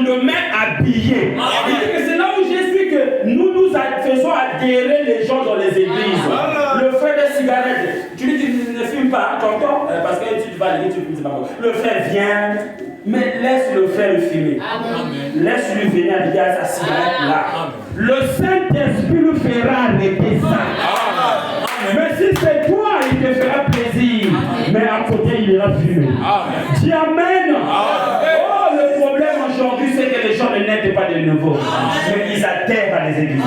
lendemain habillés. C'est là où j'explique que nous faisons adhérer les gens dans les églises. Le frère des cigarettes, tu lui dis ne fume pas, tonton, parce que tu vas aller, tu ne fumes pas. Le frère vient, mais laisse le frère le fumer. Laisse-lui venir aller à sa cigarette là. Le Saint-Esprit lui fera arrêter ça. Mais si c'est toi, il te fera plaisir. Mais à côté, il ira fumer. Dis Amen. Oh, le problème aujourd'hui, c'est que les gens ne naissent pas de nouveau. Mais ils adhèrent à les églises.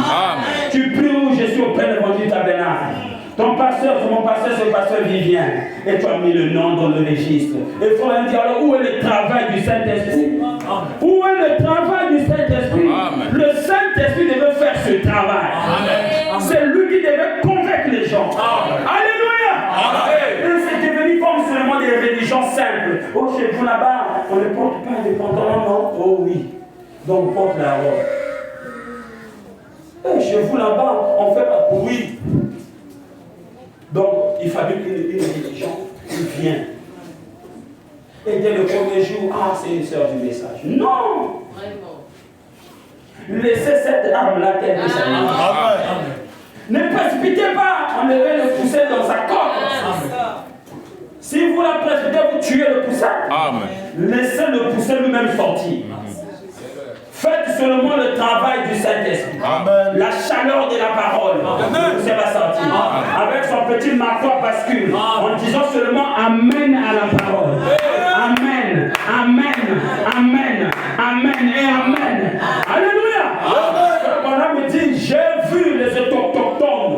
Tu pries où je suis auprès de l'évangile tabernacle. Ton pasteur, mon pasteur, c'est le pasteur Vivien. Et tu as mis le nom dans le registre. Et il faut leur dire, alors où est le travail du Saint-Esprit? Où est le travail du Saint-Esprit? Le Saint-Esprit devait faire ce travail. C'est lui qui devait convaincre les gens. Alléluia. Et c'est devenu comme seulement des religions simples. Oh, chez vous là-bas, on ne porte pas des pantalons, non? Oh oui. Donc on porte la robe. Et chez vous là-bas, on fait pas. Oui. Donc, il fabrique une religion qui vient. Et dès le premier jour, c'est une sœur du message. Non! Laissez cette arme-là telle que ça est. Ne précipitez pas, enlevez le poussin dans sa coque. Si vous la précipitez, vous tuez le poussin. Laissez le poussin lui-même sortir. Faites seulement le travail du Saint-Esprit. La chaleur de la parole. Vous va sortir. Avec son petit marteau à bascule. En disant seulement Amen à la parole. Amen. Amen. Amen. Amen. Et Amen. Alléluia. Voilà me dit, j'ai vu les autochtones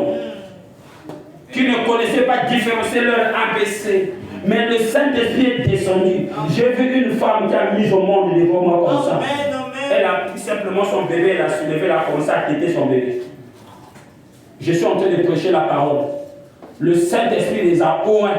qui ne connaissaient pas différencier leur ABC. Mais le Saint-Esprit est descendu. J'ai vu une femme qui a mis au monde devant moi comme ça. Elle a pris simplement son bébé, elle a soulevé, elle a commencé à quitter son bébé. Je suis en train de prêcher la parole. Le Saint-Esprit les a oints.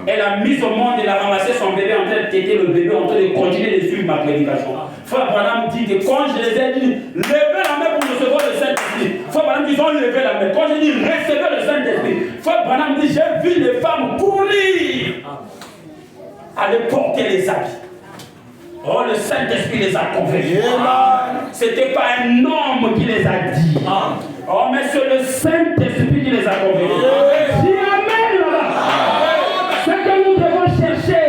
Elle a mis au monde, elle a ramassé son bébé en train de têter le bébé, en train de continuer de suivre ma prédication. Frère Branham dit que quand je les ai dit, levez la main pour recevoir le Saint-Esprit. Frère Branham dit, ils ont levé la main. Quand je dis, recevez le Saint-Esprit. Frère Branham dit, j'ai vu les femmes courir, aller porter les habits. Oh, le Saint-Esprit les a convaincus. Ce n'était pas un homme qui les a dit. Oh, mais c'est le Saint-Esprit qui les a convaincus. Dis Amen là-bas. Ce que nous devons chercher,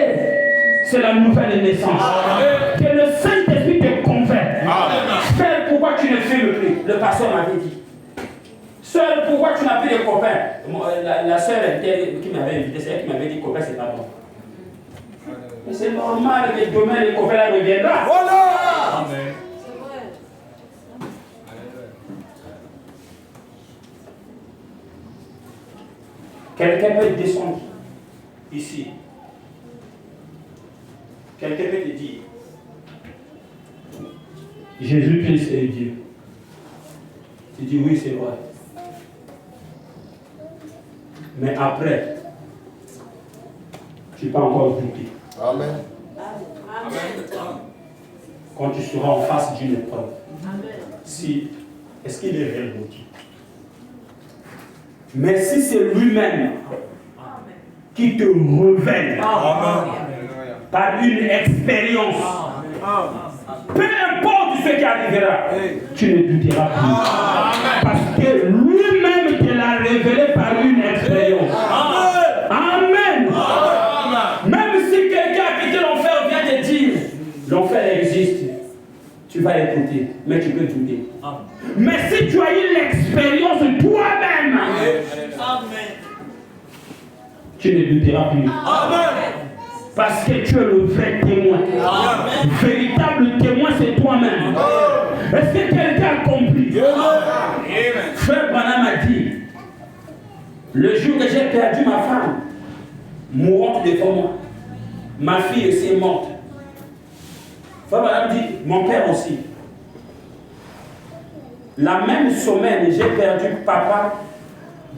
c'est la nouvelle naissance. Que le Saint-Esprit te convainc. Seul pourquoi tu ne fumes plus. Le pasteur m'avait dit. Seul pourquoi tu n'as plus de copains. La sœur qui m'avait invité, c'est elle qui m'avait dit copain, c'est pas bon. Mais c'est normal que demain les copains reviendront. Voilà. Amen. Quelqu'un peut descendre ici. Quelqu'un peut te dire Jésus-Christ est Dieu. Tu dis oui, c'est vrai. Mais après, tu peux encore douter. Amen. Quand tu seras en face d'une épreuve, si, est-ce qu'il est réel pour Dieu? Mais si c'est lui-même qui te révèle par une expérience, peu importe ce qui arrivera, tu ne douteras plus. Parce que lui-même te l'a révélé par une expérience. Amen. Même si quelqu'un a quitté l'enfer vient te dire, l'enfer existe, tu vas écouter, mais tu peux douter. Mais si tu as eu l'expérience toi-même, tu ne douteras plus. Parce que tu es le vrai témoin. Véritable témoin, c'est toi-même. Est-ce que quelqu'un a compris? Frère Branham a dit, le jour que j'ai perdu ma femme, mourante devant moi, ma fille aussi est morte. Frère Branham dit, mon père aussi. La même semaine, j'ai perdu papa,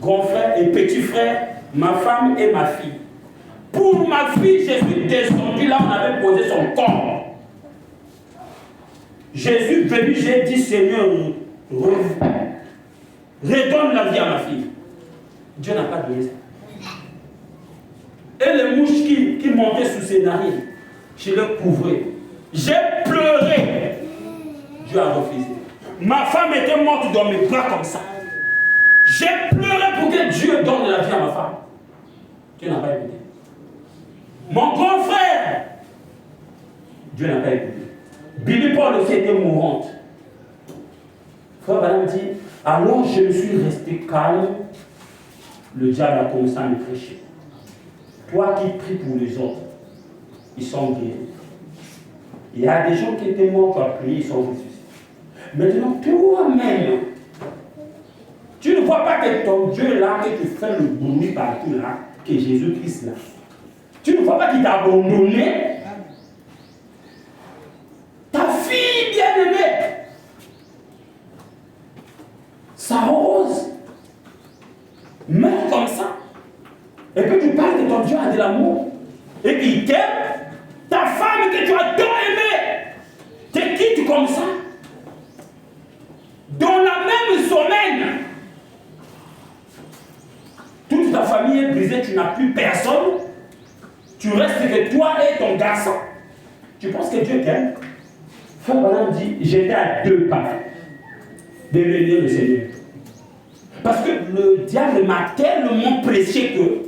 grand frère et petit frère, ma femme et ma fille. Pour ma fille, je suis descendu là où on avait posé son corps. Jésus venu, j'ai dit, Seigneur, redonne la vie à ma fille. Dieu n'a pas donné ça. Et les mouches qui montaient sous ses narines, je les couvrais. J'ai pleuré. Dieu a refusé. Ma femme était morte dans mes bras comme ça. J'ai pleuré pour que Dieu donne la vie à ma femme. Dieu n'a pas écouté. Mon grand frère, Dieu n'a pas écouté. Billy Paul aussi était mourante. Frère Branham dit, alors je me suis resté calme. Le diable a commencé à me prêcher. Toi qui pries pour les autres, ils sont guéris. Il y a des gens qui étaient morts, tu as prié, ils sont ressuscités. Maintenant, toi-même, tu ne vois pas que ton Dieu là, que tu fais le bruit partout là, que Jésus-Christ là. Tu ne vois pas qu'il t'a abandonné. Ta fille bien-aimée, sa rose, meurt comme ça. Et puis tu parles que ton Dieu a de l'amour. Et qu'il t'aime. Ta femme que tu as tant aimée, te quitte comme ça. Dans la même semaine, toute ta famille est brisée, tu n'as plus personne. Tu restes que toi et ton garçon. Tu penses que Dieu t'aime? Frère Branham dit, j'étais à 2 pas de venir le Seigneur. Parce que le diable m'a tellement pressé que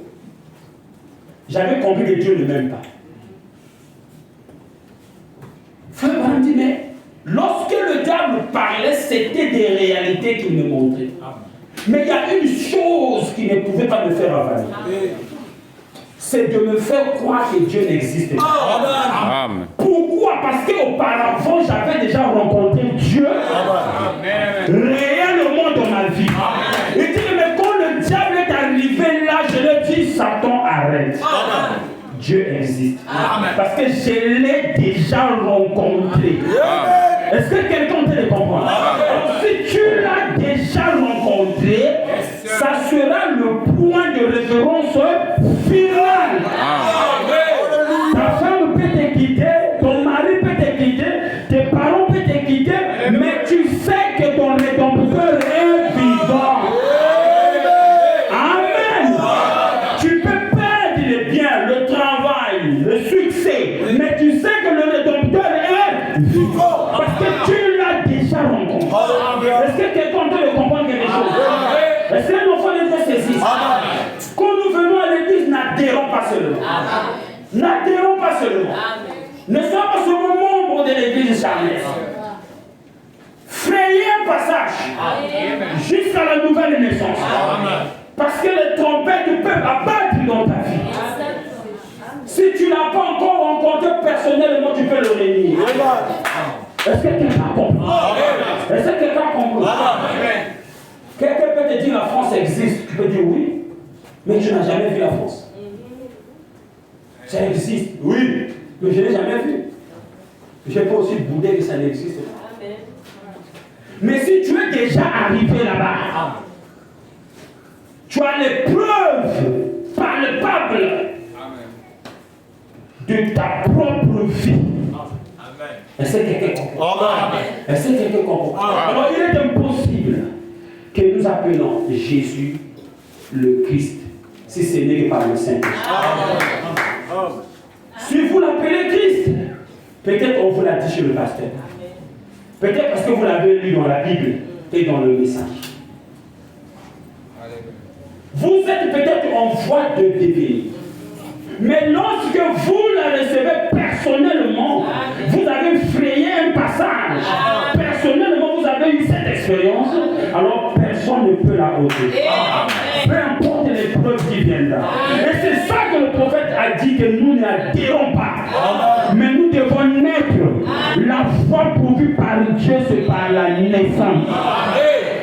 j'avais compris que Dieu ne m'aime pas. Frère Branham dit, mais lorsque le diable parlait, c'était des réalités qu'il me montrait. Mais il y a une chose qui ne pouvait pas me faire avaler. C'est de me faire croire que Dieu n'existe pas. Amen. Pourquoi? Parce qu'auparavant, j'avais déjà rencontré Dieu réellement dans ma vie. Et dit, mais quand le diable est arrivé là, je lui ai dit, Satan, arrête. Amen. Dieu existe. Amen. Parce que je l'ai déjà rencontré. Est-ce que quelqu'un peut le comprendre? Alors, si tu l'as déjà rencontré, ça sera le point de référence final. Ta femme peut te quitter, ton mari peut te quitter, tes parents peuvent te quitter, mais tu sais que ton Rédempteur est vivant. Amen. Tu peux perdre les biens, le travail, le succès, mais tu sais que le Rédempteur est vivant. Parce que tu l'as déjà rencontré. Est-ce que quelqu'un peut le comprendre quelque chose? Est-ce qu'un enfant de Dieu saisit? Quand nous venons à l'église, n'adhérons pas seulement. N'adhérons pas seulement. Ne sois pas seulement membre de l'église charnelle. Frayez un passage jusqu'à la nouvelle naissance. Parce que les trompettes peuvent abattre dans ta vie. Si tu n'as pas encore rencontré personnellement, tu peux le réunir. Est-ce que quelqu'un comprend? Est-ce que quelqu'un comprend? Quelqu'un peut te dire la France existe. Tu peux dire oui, mais tu n'as jamais vu la France. Ça existe, oui, mais je ne l'ai jamais vu. Je peux aussi bouder que ça n'existe pas. Mais si tu es déjà arrivé là-bas, tu as les preuves palpables de ta propre vie. Est-ce que quelqu'un comprend? Est-ce que quelqu'un comprend? Alors il est impossible que nous appelons Jésus le Christ si ce n'est que par le Saint-Esprit. Si vous l'appelez Christ, peut-être on vous l'a dit chez le pasteur. Peut-être parce que vous l'avez lu dans la Bible et dans le message. Vous êtes peut-être en voie de devenir. Mais lorsque vous la recevez personnellement, vous avez frayé un passage. Personnellement, vous avez eu cette expérience, alors personne ne peut la ôter. Peu importe l'épreuve qui viendra. Et c'est ça que le prophète a dit, que nous n'adhérons pas. Mais nous devons naître. La foi pourvue par Dieu, c'est par la naissance.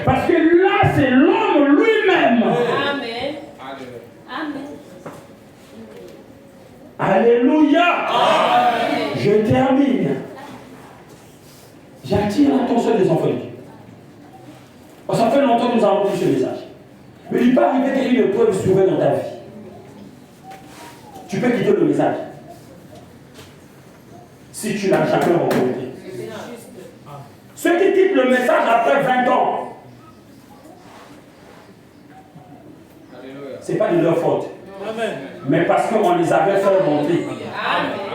Parce que là, c'est l'homme lui-même. Alléluia. Je termine. J'attire l'attention des enfants de Dieu. Ça fait longtemps que nous avons vu ce message. Mais il peut arriver qu'il y ait une épreuve survenue dans ta vie. Tu peux quitter le message. Si tu ne l'as jamais rencontré. Ceux qui quittent le message après 20 ans, ce n'est pas de leur faute. Amen. Mais parce qu'on les avait fait monter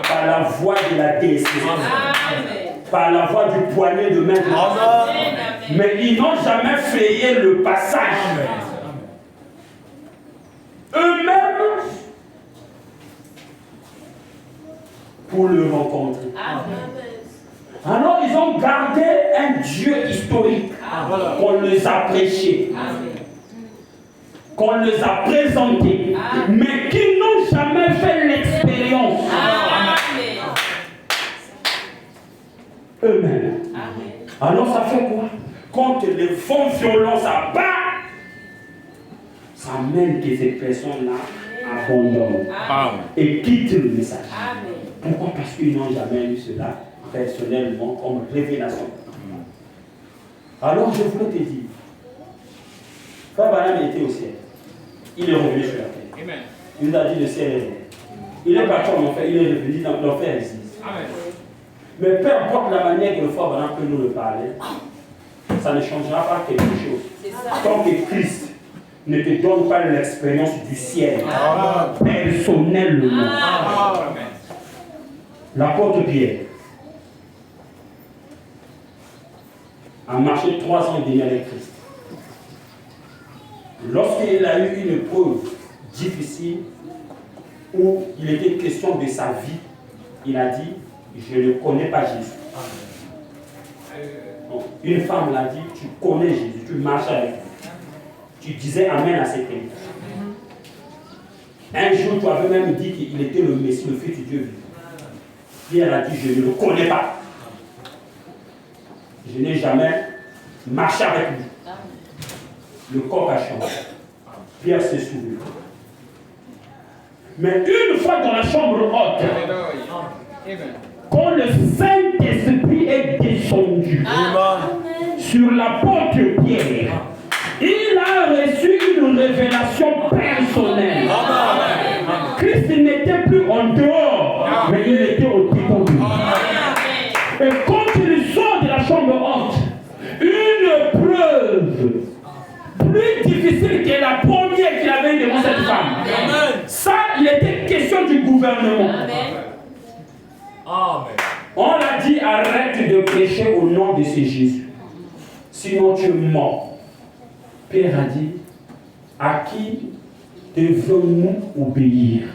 par la voie de la décision. par la voie du poignet de main. Mais ils n'ont jamais frayé le passage. Eux-mêmes pour le rencontrer. Alors ils ont gardé un Dieu historique qu'on les a prêchés, qu'on les a présentés, mais qui n'ont jamais fait l'expérience eux-mêmes. Alors ça fait quoi? Quand les vents violents s'abattent, ça mène que ces personnes-là abandonnent et quittent le message. Pourquoi? Parce qu'ils n'ont jamais eu cela personnellement comme révélation. Alors je voulais te dire, Frère Branham était au ciel. Il est revenu sur la terre. Il nous a dit le ciel est revenu. Il est parti en enfer, il est revenu dans l'enfer existe. Mais peu importe la manière que le Frère Branham peut nous le parler, ça ne changera pas quelque chose. Tant que Christ ne te donne pas l'expérience du ciel personnellement. L'apôtre Pierre a marché 3 ans et demi avec Christ. Lorsqu'il a eu une épreuve difficile où il était question de sa vie, il a dit, je ne connais pas Jésus. Donc, une femme l'a dit, tu connais Jésus, tu marches avec lui. Tu disais Amen à ses prières. Un jour, tu avais même dit qu'il était le Messie, le Fils de Dieu. Pierre a dit, je ne le connais pas. Je n'ai jamais marché avec lui. Le corps a changé. Pierre s'est souvenu. Mais une fois dans la chambre haute, quand le Saint-Esprit est descendu sur l'apôtre Pierre, il a reçu une révélation personnelle. Christ n'était plus en dehors, mais il était au-dedans de lui. Et quand il sort de la chambre haute, une preuve plus difficile que la première qu'il avait eue devant cette femme. Ça, il était question du gouvernement. On l'a dit, arrête de prêcher au nom de ce Jésus. Sinon tu es mort. Pierre a dit, à qui devons-nous obéir?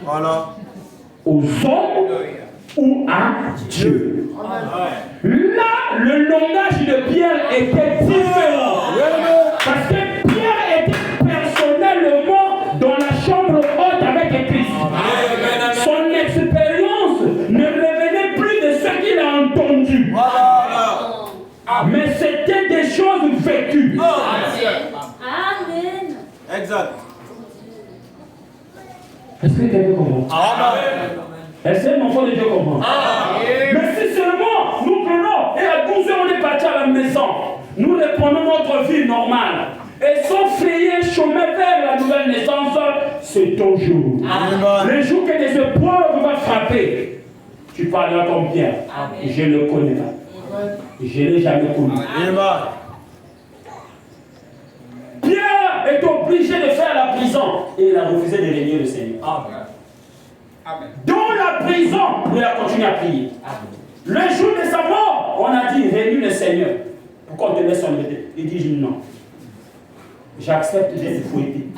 Aux hommes ou à Dieu? Là, le langage de Pierre était différent. Parce que Pierre était personnellement dans la chambre haute avec Christ. Son expérience ne revenait plus de ce qu'il a entendu. Mais c'était des choses vécues. Amen. Exact. Est-ce que quelqu'un comprend? Est-ce que mon enfant de Dieu comprend? Mais si seulement nous prenons et à 12 heures on est parti à la maison, nous reprenons notre vie normale et sans frayer chemin vers la nouvelle naissance, c'est ton jour. Le jour que des épreuves vont frapper, tu parleras comme Pierre. Je ne le connais pas. Je ne l'ai jamais connu. Pierre est obligé de faire la prison et il a refusé de régner le Seigneur. Dans la prison, il a continué à prier. Le jour de sa mort, on a dit règne le Seigneur. Pourquoi on te laisse en liberté? Il dit non. J'accepte d'être fouetté,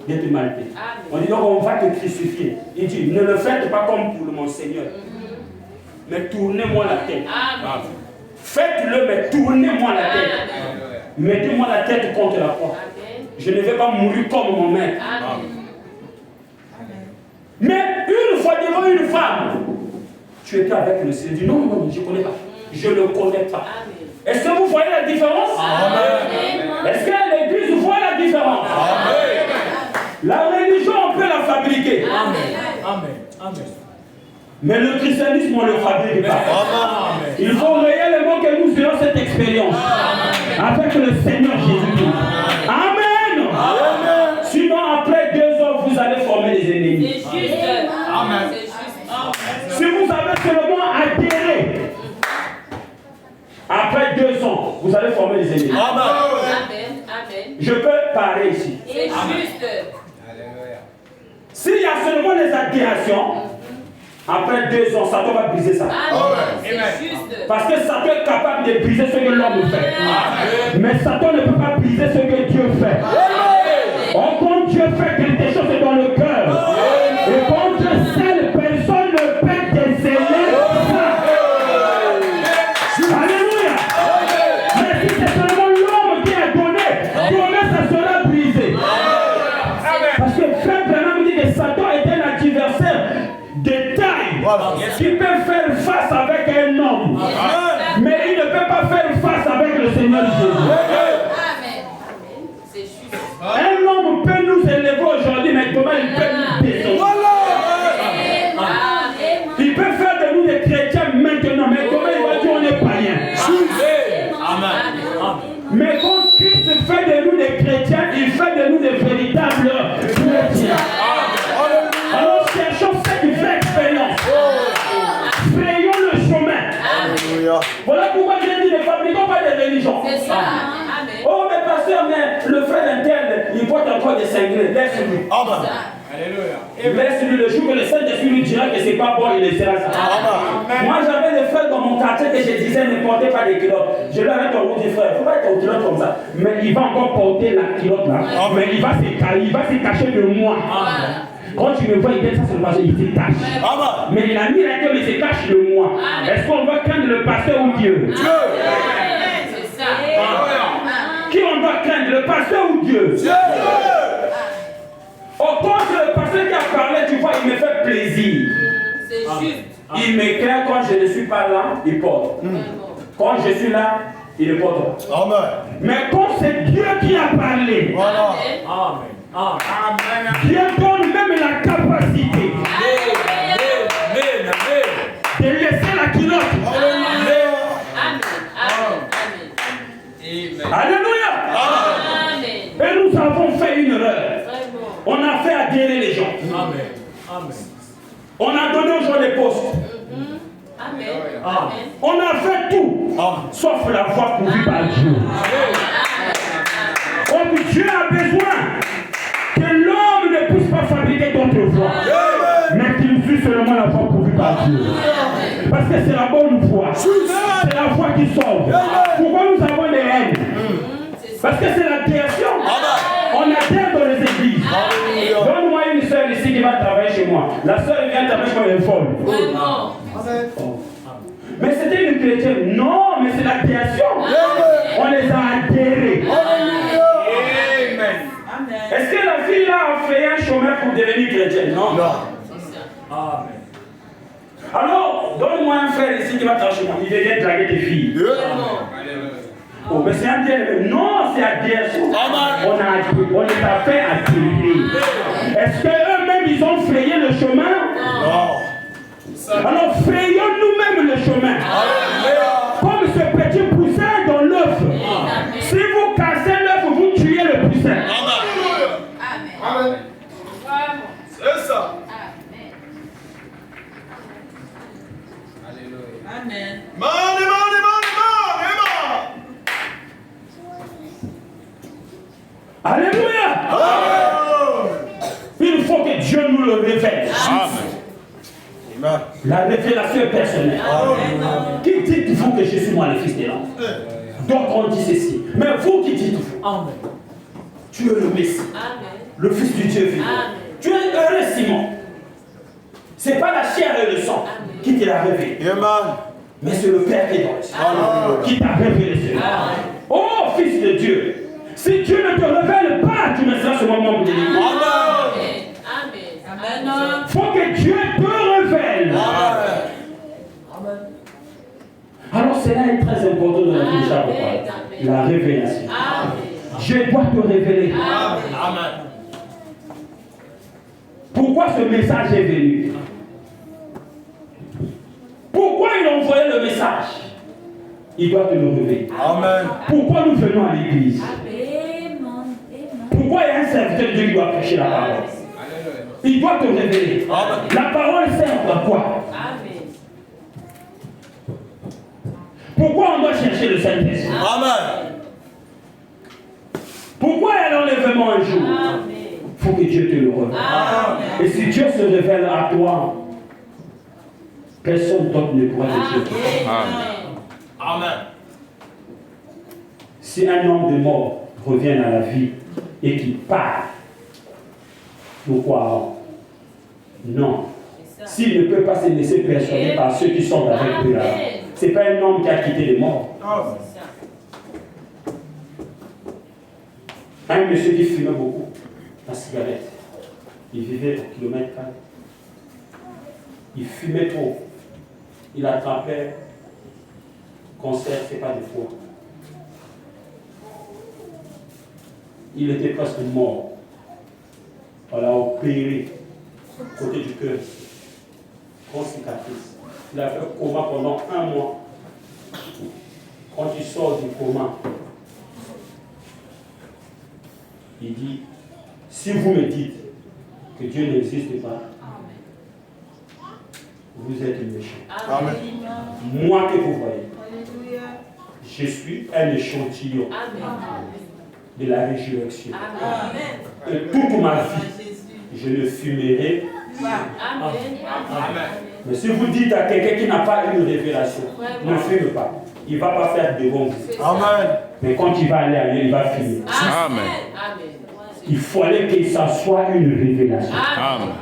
d'être maltraité. On dit donc on va te crucifier. Il dit ne le faites pas comme pour mon Seigneur, mais tournez-moi la tête. Faites-le, mais tournez-moi la tête. Mettez-moi la tête contre la porte. Je ne vais pas mourir comme mon maître. Mais une fois devant une femme, tu étais avec le Seigneur. Il dit non, je ne connais pas. Je ne le connais pas. Est-ce que vous voyez la différence? Est-ce que l'Église voit la différence? La religion, on peut la fabriquer. Mais le christianisme, on ne le fabrique pas. Il faut réellement que nous ayons cette expérience avec le Seigneur Jésus-Christ. Amen. Sinon, après 2 heures, vous allez former des ennemis. C'est juste. Amen. Si vous avez seulement adhéré, après 2 ans, vous allez former des ennemis. Amen. Je peux parler ici. C'est juste. S'il y a seulement des adhérations, Après 2 ans, Satan va briser ça. Parce que Satan est capable de briser ce que l'homme fait. Mais Satan ne peut pas briser ce que Dieu fait. Quand Dieu fait quelque chose dans le cœur, et quand Dieu scelle, personne ne peut déceler ça. Alléluia. Mais si c'est seulement l'homme qui a donné, demain ça sera brisé. Parce que Frère Branham dit que Satan est un adversaire de taille qui peut faire face avec un homme. Mais il ne peut pas faire face avec le Seigneur Jésus. Un homme peut nous élever aujourd'hui, mais comment il peut nous descendre? Il peut faire de nous des chrétiens maintenant, mais comment il va dire on est païens? Mais quand Christ fait de nous des chrétiens, il fait de nous des véritables chrétiens. Alors cherchons cette vraie expérience. Frayons le chemin. Voilà pourquoi je dis ne fabriquons pas de religion. Oh, mais pasteur, mais le frère interne, il porte encore des cinglés. Laisse-lui. Alléluia. Laisse-lui. Le jour que le Saint-Esprit lui dira que c'est pas bon, il laissera ça. Moi, j'avais des frères dans mon quartier que je disais ne portez pas des culottes. Je lui avais dit, frère, il ne faut pas être aux culottes comme ça. Mais il va encore porter la culotte là. Mais il va se cacher de moi. Quand tu me vois, il dit ça sur le marché, il se cache. Mais il a mis la gueule, il se cache de moi. Est-ce qu'on doit craindre le pasteur ou Dieu? Dieu. C'est ça. Qui on doit craindre, le pasteur ou Dieu? Dieu. Au contraire, le pasteur qui a parlé, tu vois, il me fait plaisir. C'est juste. Il me craint quand je ne suis pas là, il porte. Quand je suis là, il ne porte pas. Mais quand c'est Dieu qui a parlé, Dieu donne même la capacité de laisser la culotte. Alléluia. Et nous avons fait une erreur. On a fait adhérer les gens. On a donné aux gens des postes. On a fait tout, sauf la foi pourvue par Dieu. Donc Dieu a besoin que l'homme ne puisse pas fabriquer d'autres voies, mais qu'il suit seulement la foi pourvue par Dieu. Parce que c'est la bonne foi. C'est la foi qui sauve. Pourquoi nous avons des haines? Parce que c'est la création. On adhère dans les églises. Donne-moi une soeur ici qui va travailler chez moi. La soeur vient travailler chez moi, elle est folle. Mais c'était une chrétienne. Non, mais c'est la création. On les a adhérés. Est-ce que la fille là a fait un chemin pour devenir chrétienne? Non. Alors, donne-moi un frère ici qui va travailler chez moi. Il vient draguer tes filles. Oh, mais c'est un dieu. Non, c'est un dieu. On les a fait attirer. Est-ce qu'eux-mêmes, ils ont frayé le chemin? Non. Alors, frayons nous-mêmes le chemin. Comme ce petit poussin dans l'œuf. Si vous cassez l'œuf, vous tuez le poussin. Amen. C'est ça. Amen. Alléluia. Il faut que Dieu nous le révèle. Amen. La révélation est personnelle. Amen. Qui dites-vous que je suis moi le fils de l'homme? Donc on dit ceci. Mais vous qui dites-vous? Amen. Tu es le Messie. Amen. Le fils du Dieu vivant. Tu es heureux, Simon. Ce n'est pas la chair et le sang qui te l'a révélé. Mais c'est le Père qui est dans le ciel qui t'a révélé cela. Oh fils de Dieu. Si Dieu ne te révèle pas, tu ne seras ce moment de l'église. Amen. Il faut que Dieu te révèle. Amen. Alors cela est très important dans la vie de chaque fois. La révélation. Dieu doit te révéler. Amen. Pourquoi ce message est venu? Pourquoi il a envoyé le message? Il doit te le révéler. Amen. Pourquoi nous venons à l'église? Pourquoi il y a un serviteur de Dieu qui doit prêcher la parole? Il doit te révéler. Amen. La parole sert à quoi? Amen. Pourquoi on doit chercher le Saint-Esprit? Amen. Pourquoi il y a l'enlèvement un jour? Il faut que Dieu te le révèle. Et si Dieu se révèle à toi, Personne d'autre ne pourra te tuer. Amen. Si un homme de mort revient à la vie et qu'il part, nous croirons. Non. S'il ne peut pas se laisser persuader par ceux qui sont avec lui là, ce n'est pas un homme qui a quitté les morts. Un monsieur qui fumait beaucoup la cigarette, il vivait au kilomètre carré. Il fumait trop. Il attrapait cancer, c'est pas de foie. Il était presque mort. On l'a opéré côté du cœur. Grosse cicatrice. Il a fait un coma pendant 1 mois. Quand il sort du coma, il dit, si vous me dites que Dieu n'existe pas, vous êtes méchant. Amen. Moi que vous voyez, je suis un échantillon de la résurrection. Et toute ma vie, je ne fumerai pas. Mais si vous dites à quelqu'un qui n'a pas une révélation, ne fume pas. Il ne va pas faire de bon goût. Amen. Mais quand il va aller ailleurs, il va fumer. Amen. Il fallait que ça soit une révélation. Amen.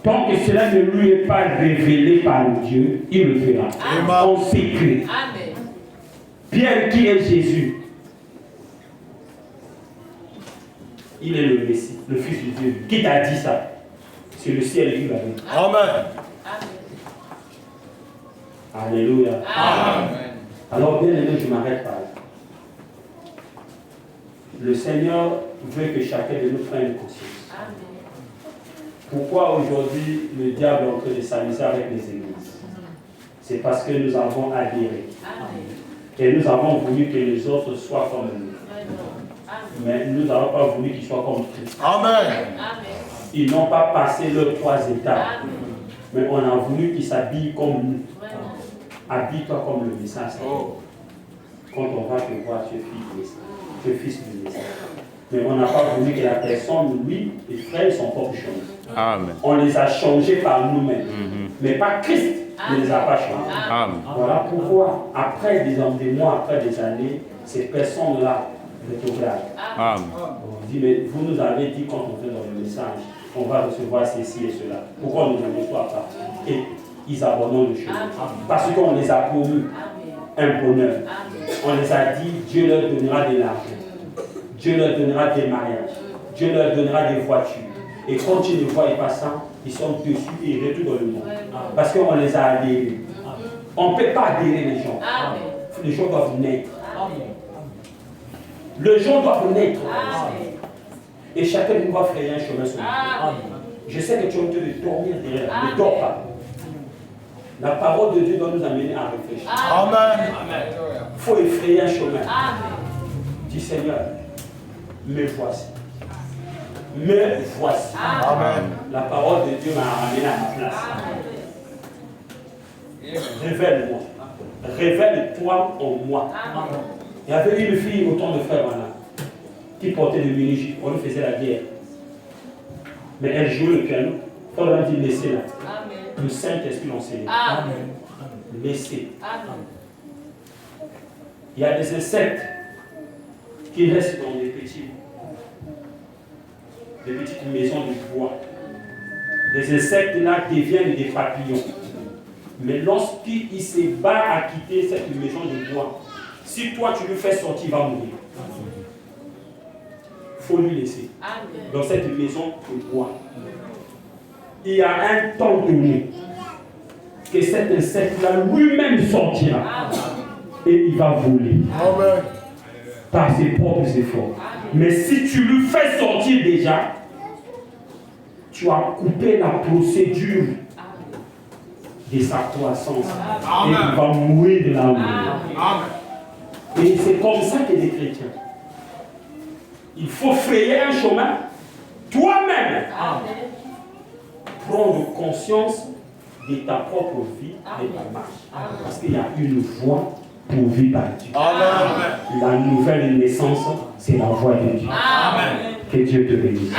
Tant que cela ne lui est pas révélé par Dieu, il le fera. En secret. Pierre, qui est Jésus? Il est le Messie, le Fils de Dieu. Qui t'a dit ça? C'est le ciel qui l'a dit. Amen. Alléluia. Amen. Alors, bien aimé, je m'arrête par là. Le Seigneur veut que chacun de nous prenne conscience. Pourquoi aujourd'hui le diable est en train de s'amuser avec les églises? C'est parce que nous avons adhéré. Et nous avons voulu que les autres soient comme nous. Mais nous n'avons pas voulu qu'ils soient comme Christ. Amen. Ils n'ont pas passé leurs 3 étapes. Mais on a voulu qu'ils s'habillent comme nous. Habille-toi comme le message. Quand on va te voir, tu es fils du message. Mais on n'a pas voulu que la personne, lui, et frère, son propre chose. Amen. On les a changés par nous-mêmes. Mais pas Christ ne les a pas changés. Amen. Voilà pourquoi, après des mois, après des années, ces personnes-là rétrogradent. Amen. On dit, mais vous nous avez dit quand on fait dans le message, on va recevoir ceci et cela. Pourquoi nous ne reçoivons pas? Et ils abandonnent le chemin. Parce qu'on les a promis un bonheur. On les a dit, Dieu leur donnera de l'argent. Dieu leur donnera des mariages. Dieu leur donnera des voitures. Et quand ils ne voient pas ça, ils sont dessus et ils retournent dans le monde. Parce qu'on les a adhérés. On ne peut pas adhérer les gens. Les gens doivent naître. Les gens doivent naître. Et chacun de nous va frayer un chemin sur lui. Je sais que tu es en train de dormir derrière. Ne dors pas. La parole de Dieu doit nous amener à réfléchir. Amen. Il faut effrayer un chemin. Dis Seigneur, me voici. Me voici. Amen. La parole de Dieu m'a ramené à ma place. Révèle-moi. Révèle-toi en moi. Il y avait une fille au temps de frère Mana qui portait le mini-jupe. On lui faisait la guerre. Mais elle jouait le piano. Quand on a dit laissez là. Le Saint-Esprit l'enseigne. Laissez. Il y a des insectes qui restent dans des petites maisons de bois. Les insectes là deviennent des papillons. Mais lorsqu'il se bat à quitter cette maison de bois, si toi tu le fais sortir, il va mourir. Il faut lui laisser. Dans cette maison de bois. Il y a un temps donné que cet insecte-là lui-même sortira. Et il va voler. Amen. Par ses propres efforts. Mais si tu lui fais sortir déjà, tu as coupé la procédure de sa croissance. Et il va mourir de l'amour. Et c'est comme ça que les chrétiens. Il faut frayer un chemin toi-même. Prendre conscience de ta propre vie et ta marche. Parce qu'il y a une voie pour vivre par Dieu. Amen. La nouvelle naissance, c'est la voie de Dieu. Amen. Que Dieu te bénisse.